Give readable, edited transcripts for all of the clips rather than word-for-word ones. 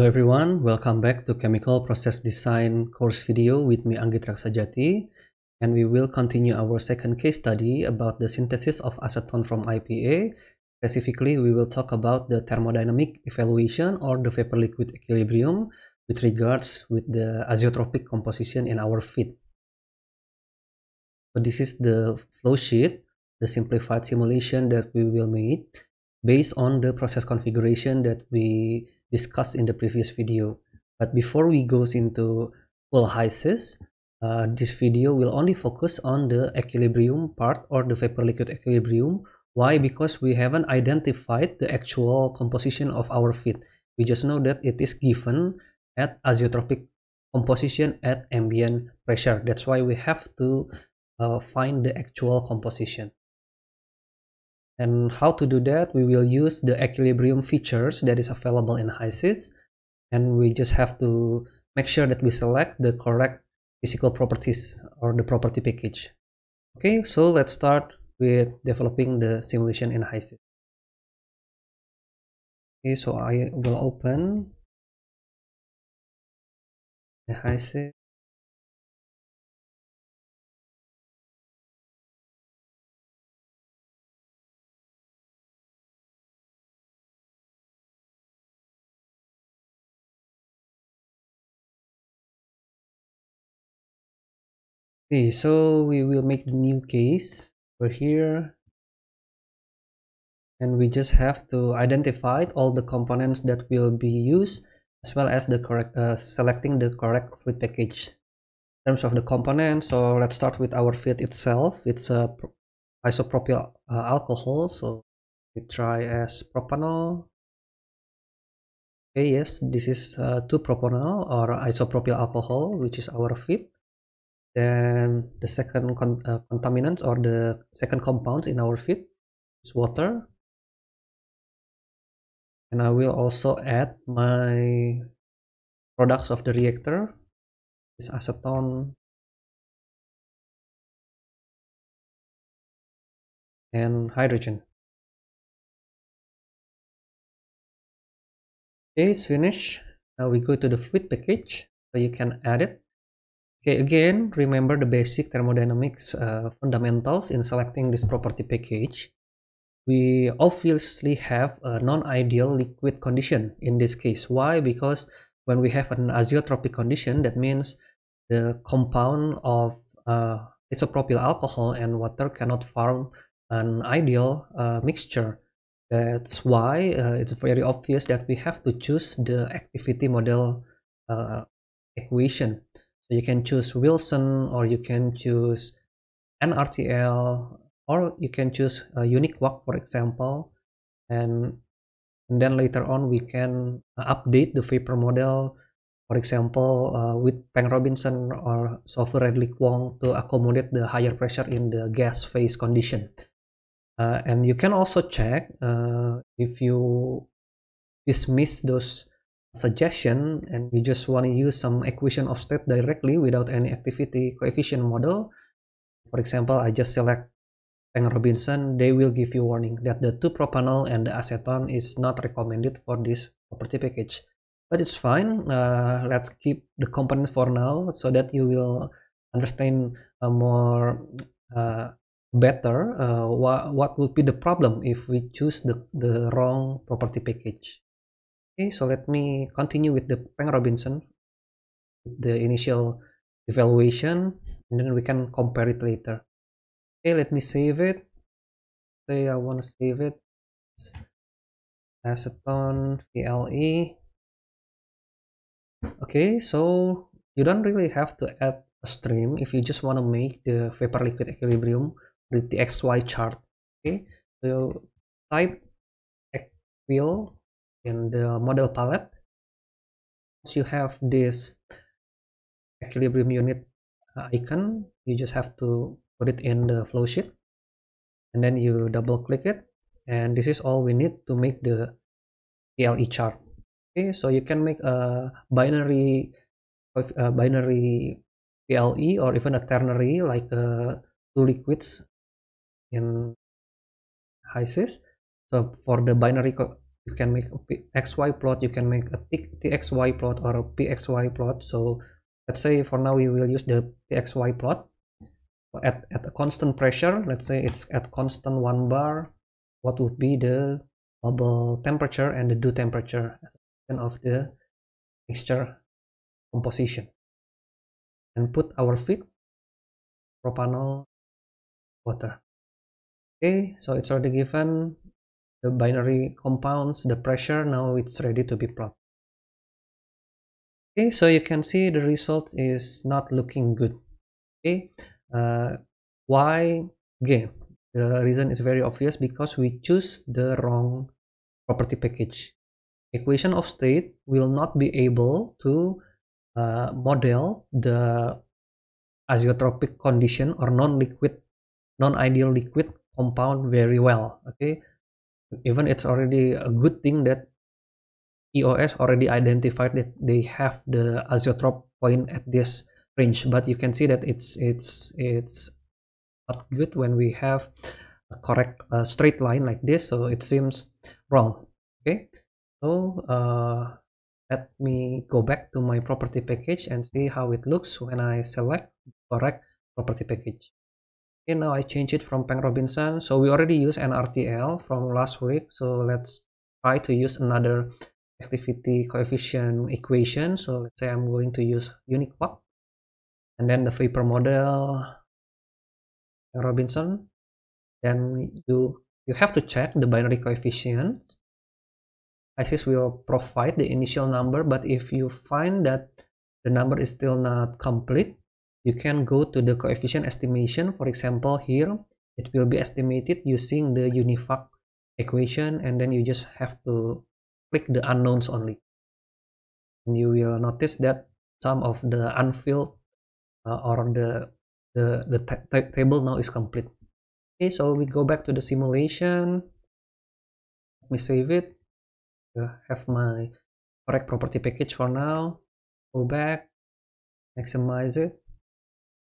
Hello everyone, welcome back to Chemical Process Design course video with me Anggit Raksajati, and we will continue our second case study about the synthesis of acetone from IPA. Specifically, we will talk about the thermodynamic evaluation or the vapor-liquid equilibrium with regards with the azeotropic composition in our feed. So this is the flow sheet, the simplified simulation that we will make based on the process configuration that we discussed in the previous video. But before we go into full HYSYS, this video will only focus on the equilibrium part or the vapor liquid equilibrium. Why? Because we haven't identified the actual composition of our feed. We just know that it is given at azeotropic composition at ambient pressure. That's why we have to find the actual composition. And how to do that? We will use the equilibrium features that is available in HYSYS, and we just have to make sure that we select the correct physical properties or the property package. Okay, so let's start with developing the simulation in HYSYS. Okay, so I will open the HYSYS. Okay, so we will make the new case over here, and we just have to identify all the components that will be used, as well as the correct selecting the correct fluid package. In terms of the components, so let's start with our feed itself. It's a isopropyl alcohol, so we try as propanol. Okay, yes, this is 2-propanol or isopropyl alcohol, which is our feed. Then the second contaminant or the second compound in our feed is water. And I will also add my products of the reactor, is acetone and hydrogen. Okay, it's finished. Now we go to the fluid package, so you can add it. Okay, again, remember the basic thermodynamics fundamentals in selecting this property package. We obviously have a non-ideal liquid condition in this case. Why? Because when we have an azeotropic condition, that means the compound of isopropyl alcohol and water cannot form an ideal mixture. That's why it's very obvious that we have to choose the activity model equation. So you can choose Wilson, or you can choose NRTL, or you can choose Uniquark, for example, and then later on we can update the vapor model, for example, with Peng-Robinson or Sauvé-Redlich-Wong to accommodate the higher pressure in the gas phase condition. And you can also check if you dismiss those suggestions and you just want to use some equation of state directly without any activity coefficient model. For example, I just select Peng-Robinson. They will give you warning that the 2-propanol and the acetone is not recommended for this property package. But it's fine. Let's keep the component for now so that you will understand more better what would be the problem if we choose the wrong property package. Okay, so let me continue with the Peng-Robinson, the initial evaluation, and then we can compare it later. Okay, let me save it. Say I want to save it. It's acetone VLE. Okay, so you don't really have to add a stream if you just want to make the vapor liquid equilibrium with the XY chart. Okay, so type equil in the model palette. Once you have this equilibrium unit icon, you just have to put it in the flow sheet, and then you double click it, and this is all we need to make the PLE chart. Okay, so you can make a binary PLE, or even a ternary, like two liquids in HYSYS. So for the binary You can make a XY plot, you can make a TXY plot or a PXY plot. So let's say for now we will use the TXY plot. At a constant pressure, let's say it's at constant 1 bar, what would be the bubble temperature and the dew temperature as a function of the mixture composition, and put our feed propanol water. Okay, so it's already given the binary compounds, the pressure. Now it's ready to be plotted. Okay, so you can see the result is not looking good. Okay, why? Again, the reason is very obvious, because we choose the wrong property package. Equation of state will not be able to model the azeotropic condition or non-ideal liquid compound very well. Okay, even it's already a good thing that EOS already identified that they have the azeotrope point at this range, but you can see that it's not good when we have a correct straight line like this, so it seems wrong. Okay, so let me go back to my property package and see how it looks when I select correct property package. Okay, now I change it from Peng Robinson. So we already use NRTL from last week, so let's try to use another activity coefficient equation. So let's say I'm going to use Uniquap, and then the vapor model Peng Robinson. Then you have to check the binary coefficient. ISIS will provide the initial number, but if you find that the number is still not complete, you can go to the coefficient estimation. For example, here it will be estimated using the UNIVAC equation, and then you just have to click the unknowns only, and you will notice that some of the unfilled or the table now is complete. Okay, so we go back to the simulation. Let me save it. Have my correct property package for now. Go back, maximize it,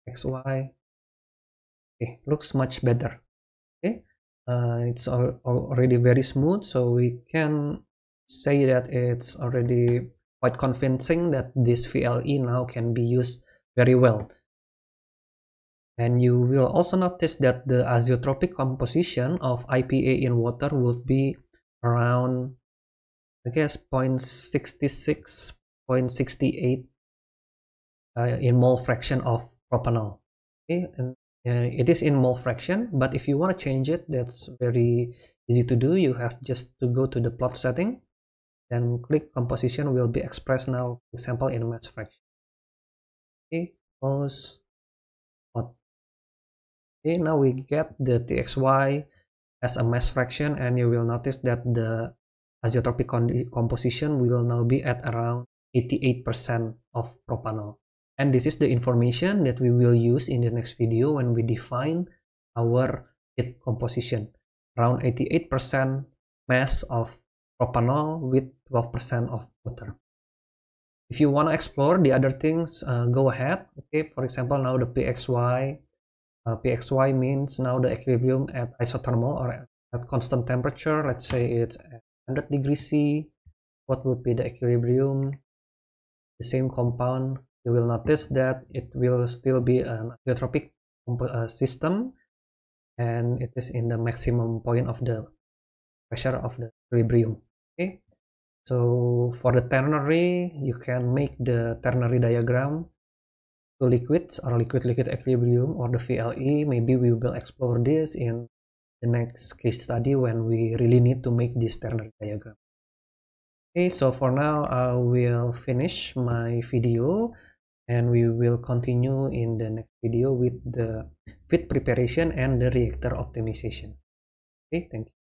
XY. Okay, looks much better. Okay, it's already very smooth, so we can say that it's already quite convincing that this VLE now can be used very well. And you will also notice that the azeotropic composition of IPA in water would be around, I guess, 0.66, 0.68 in mole fraction of propanol. Okay, and it is in mole fraction, but if you want to change it, that's very easy to do. You have just to go to the plot setting, then click composition will be expressed now, for example, in mass fraction. Okay, close plot. Okay, now we get the TXY as a mass fraction, and you will notice that the azeotropic composition will now be at around 88% of propanol. And this is the information that we will use in the next video when we define our heat composition. Around 88% mass of propanol with 12% of water. If you want to explore the other things, go ahead. Okay, for example, now the PXY. PXY means now the equilibrium at isothermal or at constant temperature. Let's say it's at 100 degrees C. What would be the equilibrium? The same compound, you will notice that it will still be an azeotropic system, and it is in the maximum point of the pressure of the equilibrium. Okay, so for the ternary, you can make the ternary diagram to liquids or liquid-liquid equilibrium or the VLE. Maybe we will explore this in the next case study when we really need to make this ternary diagram. Okay, so for now I will finish my video, and we will continue in the next video with the feed preparation and the reactor optimization. Okay, thank you.